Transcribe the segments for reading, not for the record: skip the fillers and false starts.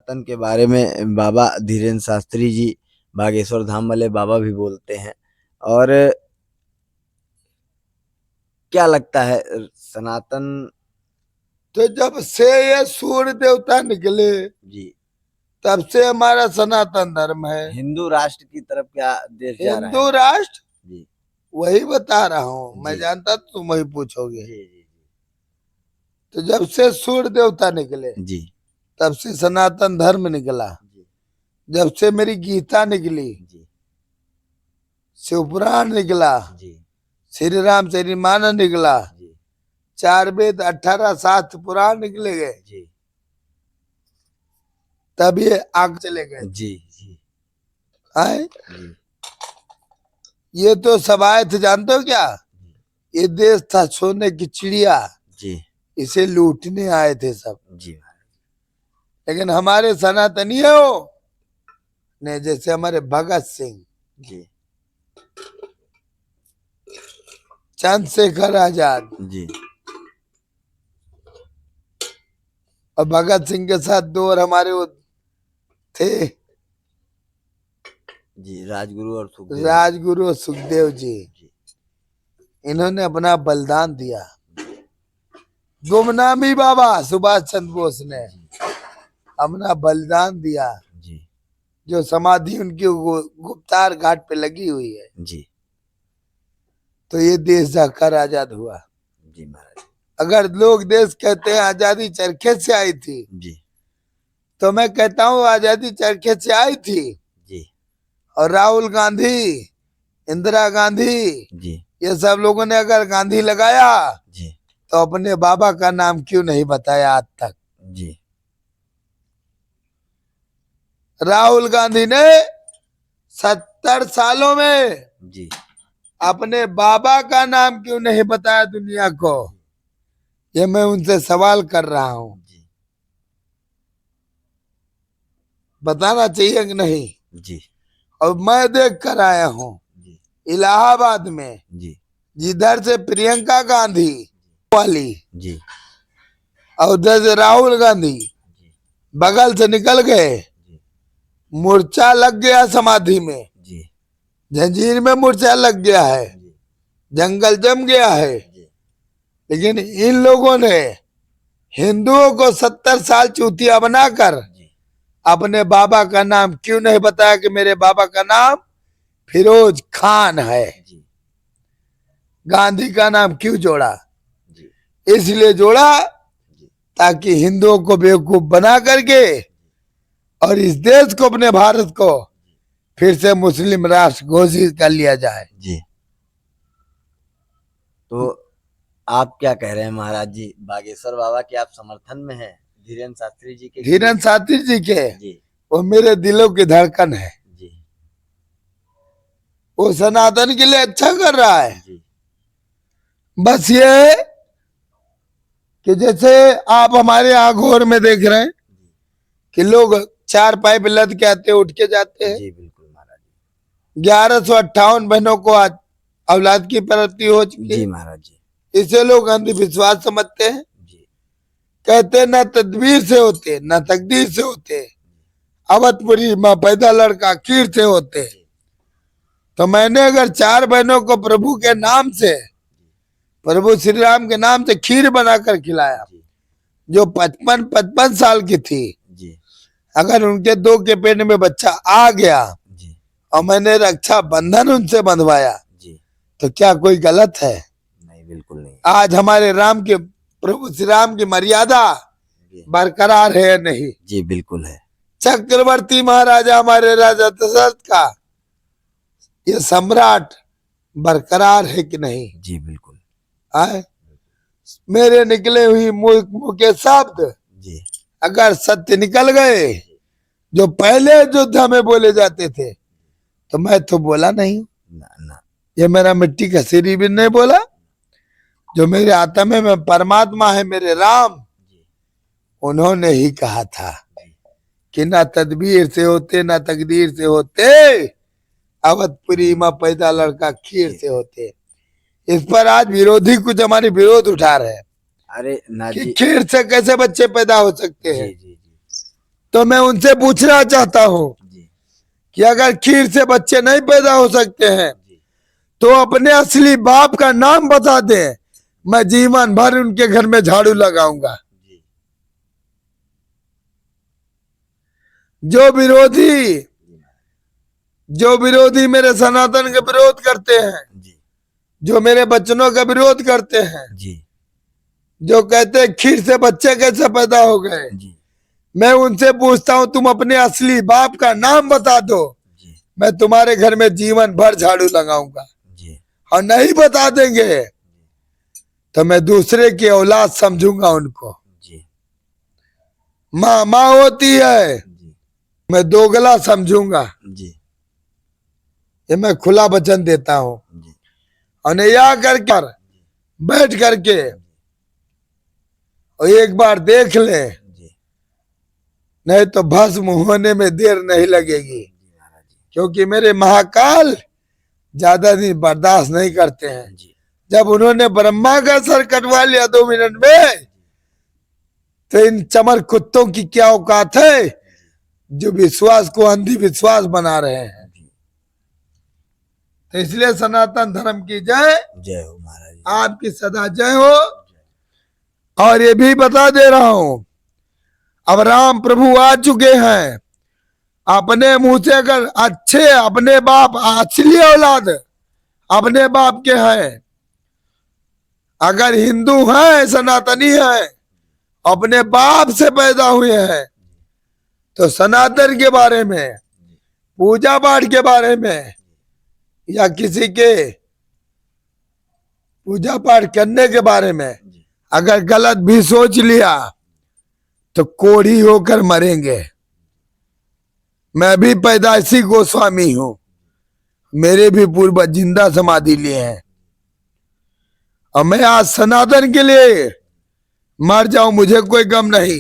सनातन के बारे में बाबा धीरेन्द्र शास्त्री जी बागेश्वर धाम वाले बाबा भी बोलते हैं। और क्या लगता है सनातन? तो जब से ये सूर्य देवता निकले जी, तब से हमारा सनातन धर्म है। हिंदू राष्ट्र की तरफ क्या देश जा रहा है? हिंदू राष्ट्र, जी वही बता रहा हूँ। मैं जी। जानता तुम वही पूछोगे। जी जी तो जब से सूर्य देवता निकले जी तब से सनातन धर्म निकला। जी जब से मेरी गीता निकली, जी शिवपुराण निकला, जी श्री राम चरितमानस निकला, जी 4 वेद 18 शास्त्र पुराण निकले गए, जी तब ये आग चले गए। जी जी आए जी ये तो सब आए थे, जानते हो क्या? ये देश था सोने की चिड़िया, जी इसे लूटने आए थे सब। जी लेकिन हमारे सनातनी हो ने, जैसे हमारे भगत सिंह, जी चंद्रशेखर आजाद, जी और भगत सिंह के साथ 2 और हमारे वो थे जी, राजगुरु और सुखदेव। राजगुरु और सुखदेव जी। जी इन्होंने अपना बलिदान दिया। गुमनामी बाबा सुभाष चंद्र बोस ने अपना बलिदान दिया, जी जो समाधि उनकी गुप्तार घाट पे लगी हुई है। जी तो ये देश जाकर आजाद हुआ। जी महाराज। अगर लोग देश कहते हैं आजादी चरखे से आई थी, जी तो मैं कहता हूँ आजादी चरखे से आई थी। जी और राहुल गांधी, इंदिरा गांधी, जी ये सब लोगों ने अगर गांधी लगाया जी तो अपने बाबा का नाम क्यों नहीं बताया आज तक? जी राहुल गांधी ने 70 सालों में जी अपने बाबा का नाम क्यों नहीं बताया दुनिया को? ये मैं उनसे सवाल कर रहा हूँ। जी बताना चाहिए कि नहीं? जी और मैं देख कर आया हूँ जी इलाहाबाद में, जी जिधर से प्रियंका गांधी वाली जी और उधर से राहुल गांधी जी बगल से निकल गए, जी मूर्छा लग गया समाधि में, जी जंजीर में मूर्छा लग गया है, जी जंगल जम गया है। जी लेकिन इन लोगों ने हिंदुओं को 70 साल चूतिया बनाकर जी अपने बाबा का नाम क्यों नहीं बताया कि मेरे बाबा का नाम फिरोज खान है? जी गांधी का नाम क्यों जोड़ा? जी इसलिए जोड़ा जी ताकि हिंदुओं को बेवकूफ बना करके और इस देश को, अपने भारत को, फिर से मुस्लिम राष्ट्र घोषित कर लिया जाए। जी। तो आप क्या कह रहे हैं महाराज जी, बागेश्वर बाबा के आप समर्थन में हैं? धीरेन्द्र शास्त्री जी के? धीरेन्द्र शास्त्री जी के, जी वो मेरे दिलों की धड़कन है। जी वो सनातन के लिए अच्छा कर रहा है। जी बस ये है कि जैसे आप हमारे यहाँ घोर में देख रहे हैं कि लोग 4 पाइप लद के आते उठ के जाते हैं। जी बिल्कुल महाराज। 1158 बहनों को आज औलाद की प्राप्ति हो चुकी जी है। महाराज जी। इसे लोग अंधविश्वास समझते हैं। जी कहते न तदबीर से होते न तकदीर से होते, अवधपुरी माँ पैदा लड़का खीर से होते। तो मैंने अगर 4 बहनों को प्रभु के नाम से, प्रभु श्री राम के नाम से खीर बनाकर खिलाया, जो 55 साल की थी, जी अगर उनके 2 के पेट में बच्चा आ गया जी और मैंने रक्षा बंधन उनसे बंधवाया, जी, तो क्या कोई गलत है? नहीं बिल्कुल नहीं। आज हमारे राम के, प्रभु श्री राम की मर्यादा बरकरार है या नहीं? जी बिल्कुल है। चक्रवर्ती महाराजा हमारे राजा दशरथ का ये सम्राट बरकरार है कि नहीं? जी बिल्कुल। आए मेरे निकले हुई मुंह के शब्द जी अगर सत्य निकल गए, जो पहले युद्ध में बोले जाते थे, तो मैं तो बोला नहीं ना ना। ये मेरा मिट्टी का सिरी भी नहीं बोला। जो मेरे आत्मा में परमात्मा है, मेरे राम, उन्होंने ही कहा था कि ना तदबीर से होते ना तकदीर से होते, अवधपुरी माँ पैदा लड़का खीर से होते। इस पर आज विरोधी कुछ हमारे विरोध उठा रहे हैं। अरे ना कि जी, खीर से कैसे बच्चे पैदा हो सकते हैं? जी जी जी तो मैं उनसे पूछना चाहता हूँ जी कि अगर खीर से बच्चे नहीं पैदा हो सकते हैं जी तो अपने असली बाप का नाम बता दे, मैं जीवन भर उनके घर में झाड़ू लगाऊंगा। जी जो विरोधी जी जो विरोधी मेरे सनातन का विरोध करते हैं, जी जो मेरे बच्चों का विरोध करते हैं, जी जो कहते हैं खीर से बच्चे कैसे पैदा हो गए, जी मैं उनसे पूछता हूँ तुम अपने असली बाप का नाम बता दो, जी मैं तुम्हारे घर में जीवन भर झाड़ू लगाऊंगा। जी और नहीं बता देंगे तो मैं दूसरे की औलाद समझूंगा उनको। जी माँ माँ होती है, जी मैं दोगला समझूंगा। जी ये मैं खुला वचन देता हूँ। जी और या करके बैठ करके और एक बार देख ले, जी नहीं तो भस्म होने में देर नहीं लगेगी। जी महाराज जी क्योंकि मेरे महाकाल ज्यादा दिन बर्दाश्त नहीं करते हैं। जी जब उन्होंने ब्रह्मा का सर कटवा लिया 2 मिनट में, तो इन चमर कुत्तों की क्या औकात है जो विश्वास को अंधी विश्वास बना रहे हैं। जी तो इसलिए सनातन धर्म की जय, जय हो महाराज जी आपकी सदा जय हो। और ये भी बता दे रहा हूं, अब राम प्रभु आ चुके हैं। अपने मुंह से अगर अच्छे अपने बाप असली औलाद अपने बाप के हैं, अगर हिंदू हैं सनातनी हैं अपने बाप से पैदा हुए हैं, तो सनातन के बारे में, पूजा पाठ के बारे में, या किसी के पूजा पाठ करने के बारे में अगर गलत भी सोच लिया तो कोढ़ी होकर मरेंगे। मैं भी पैदाइशी गोस्वामी हूं, मेरे भी पूर्वज जिंदा समाधि लिए हैं। और मैं आज सनातन के लिए मर जाऊं मुझे कोई गम नहीं,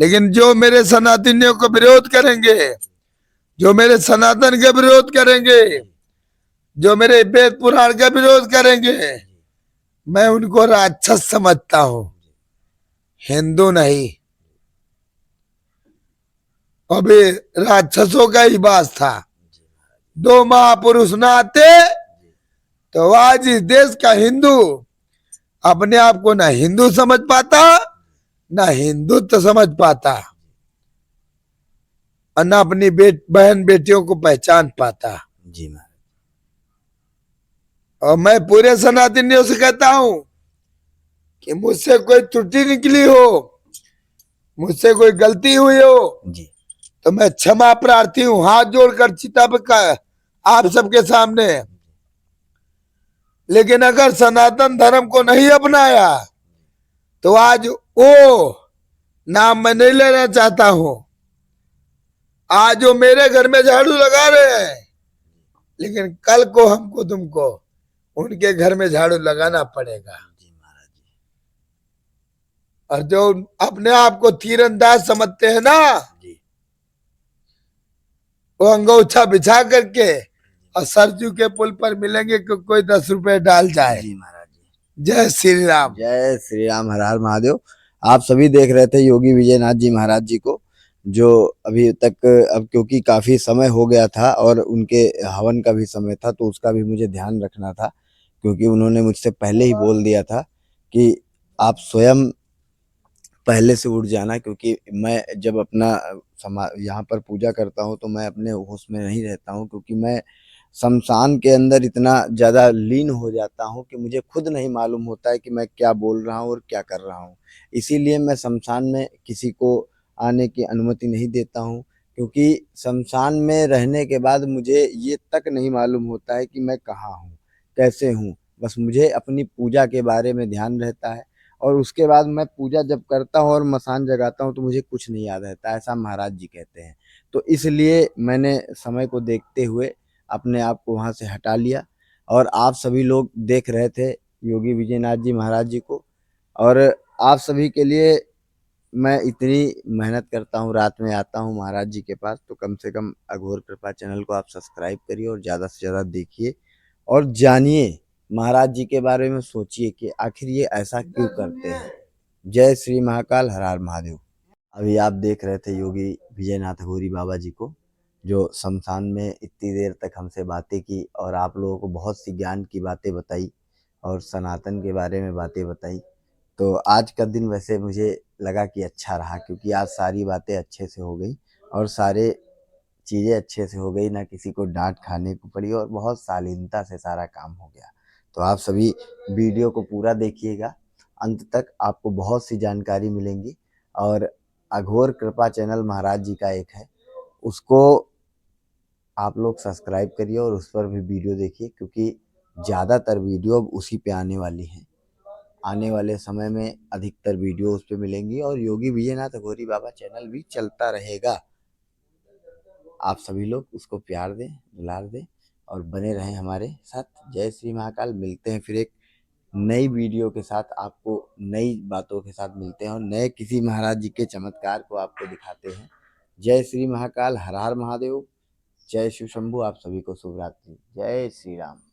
लेकिन जो मेरे सनातनियों को विरोध करेंगे, जो मेरे सनातन का विरोध करेंगे, जो मेरे वेद पुराण का विरोध करेंगे, मैं उनको राक्षस समझता हूं, हिंदू नहीं। अभी राक्षसों का ही वास था। 2 महापुरुष न आते तो आज इस देश का हिंदू अपने आप को ना हिंदू समझ पाता, ना हिंदुत्व समझ पाता, और ना अपनी बहन बेटियों को पहचान पाता। जी महाराज और मैं पूरे सनातनियों से कहता हूं कि मुझसे कोई त्रुटि निकली हो, मुझसे कोई गलती हुई हो, जी तो मैं क्षमा प्रार्थी हूं, हाथ जोड़कर चिता पे आप सबके सामने। लेकिन अगर सनातन धर्म को नहीं अपनाया तो आज वो नाम मैं नहीं लेना चाहता हूं। आज जो मेरे घर में झाड़ू लगा रहे हैं, लेकिन कल को हमको तुमको उनके घर में झाड़ू लगाना पड़ेगा। जी महाराज जी और जो अपने आप को तीरंदाज समझते हैं ना, जी वो अंगोछा बिछा करके और सरजू के पुल पर मिलेंगे कि कोई 10 रुपए डाल जाए। जी महाराज जी जय श्री राम। जय श्री राम, हर हर महादेव। आप सभी देख रहे थे योगी विजयनाथ जी महाराज जी को, जो अभी तक अब क्योंकि काफी समय हो गया था और उनके हवन का भी समय था, तो उसका भी मुझे ध्यान रखना था, क्योंकि उन्होंने मुझसे पहले ही बोल दिया था कि आप स्वयं पहले से उठ जाना, क्योंकि मैं जब अपना यहाँ पर पूजा करता हूँ तो मैं अपने होश में नहीं रहता हूँ, क्योंकि मैं शमशान के अंदर इतना ज़्यादा लीन हो जाता हूँ कि मुझे खुद नहीं मालूम होता है कि मैं क्या बोल रहा हूँ और क्या कर रहा हूँ। इसीलिए मैं शमशान में किसी को आने की अनुमति नहीं देता हूँ, क्योंकि शमशान में रहने के बाद मुझे ये तक नहीं मालूम होता है कि मैं कहाँ हूँ, कैसे हूँ। बस मुझे अपनी पूजा के बारे में ध्यान रहता है, और उसके बाद मैं पूजा जब करता हूँ और मसान जगाता हूँ तो मुझे कुछ नहीं याद रहता, ऐसा महाराज जी कहते हैं। तो इसलिए मैंने समय को देखते हुए अपने आप को वहाँ से हटा लिया, और आप सभी लोग देख रहे थे योगी विजयनाथ जी महाराज जी को, और आप सभी के लिए मैं इतनी मेहनत करता हूँ, रात में आता हूँ महाराज जी के पास, तो कम से कम अघोर कृपा चैनल को आप सब्सक्राइब करिए और ज़्यादा से ज़्यादा देखिए और जानिए, महाराज जी के बारे में सोचिए कि आखिर ये ऐसा क्यों करते हैं। जय श्री महाकाल, हर हर महादेव। अभी आप देख रहे थे योगी विजयनाथ अघोरी बाबा जी को, जो शमशान में इतनी देर तक हमसे बातें की और आप लोगों को बहुत सी ज्ञान की बातें बताई और सनातन के बारे में बातें बताई। तो आज का दिन वैसे मुझे लगा कि अच्छा रहा, क्योंकि आज सारी बातें अच्छे से हो गई और सारे चीज़ें अच्छे से हो गई, ना किसी को डांट खाने को पड़ी और बहुत शालीनता से सारा काम हो गया। तो आप सभी वीडियो को पूरा देखिएगा, अंत तक आपको बहुत सी जानकारी मिलेंगी। और अघोर कृपा चैनल महाराज जी का एक है, उसको आप लोग सब्सक्राइब करिए और उस पर भी वीडियो देखिए, क्योंकि ज़्यादातर वीडियो अब उसी पे आने वाली हैं। आने वाले समय में अधिकतर वीडियो उस पे मिलेंगी और योगी विजयनाथ अघोरी बाबा चैनल भी चलता रहेगा। आप सभी लोग उसको प्यार दें, दुलार दें और बने रहें हमारे साथ। जय श्री महाकाल। मिलते हैं फिर एक नई वीडियो के साथ, आपको नई बातों के साथ मिलते हैं और नए किसी महाराज जी के चमत्कार को आपको दिखाते हैं। जय श्री महाकाल। हर हर महादेव। जय शिव शंभू। आप सभी को शुभ रात्रि। जय श्री राम।